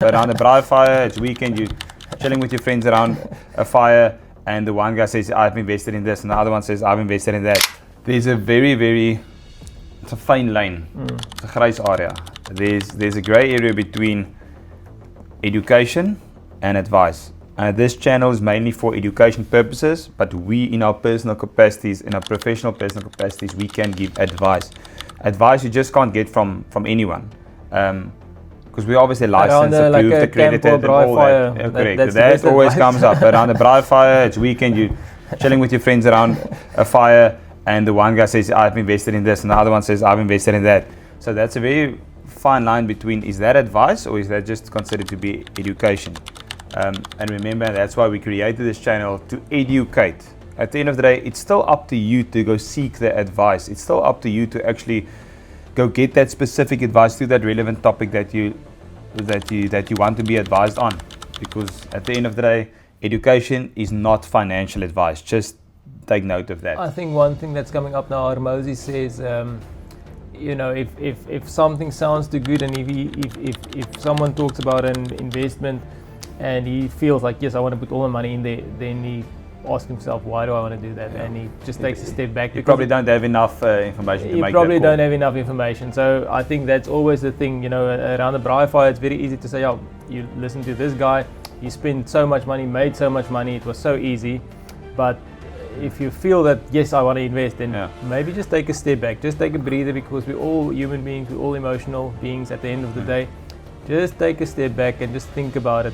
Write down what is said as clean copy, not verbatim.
Around a braai fire, it's weekend, you're chilling with your friends around a fire, and the one guy says, I've invested in this, and the other one says, I've invested in that. There's a it's a fine line, it's a grys area. There's a grey area between education and advice. This channel is mainly for education purposes, but we in our personal capacities, in our professional personal capacities, we can give advice. Advice you just can't get from anyone. Because we obviously licensed, approved, accredited, and all that. Correct. That always comes up. Around a braai fire, it's weekend, you're chilling with your friends around a fire, and the one guy says, I've invested in this, and the other one says, I've invested in that. So that's a very fine line between, is that advice or is that just considered to be education? And remember, that's why we created this channel, to educate. At the end of the day, it's still up to you to go seek the advice. It's still up to you to actually go get that specific advice to that relevant topic that you want to be advised on. Because at the end of the day, education is not financial advice. Just take note of that. I think one thing that's coming up now, Moses says, if something sounds too good, and if someone talks about an investment and he feels like, yes, I want to put all the money in there, then he asks himself, why do I want to do that? And he just takes a step back. You probably don't have enough information to make that call. You probably don't have enough information. So I think that's always the thing, around the braai fire, it's very easy to say, oh, you listen to this guy, he spent so much money, made so much money, it was so easy. But if you feel that, yes, I want to invest, then maybe just take a step back, just take a breather, because we're all human beings, we're all emotional beings at the end of the day. Just take a step back and just think about it.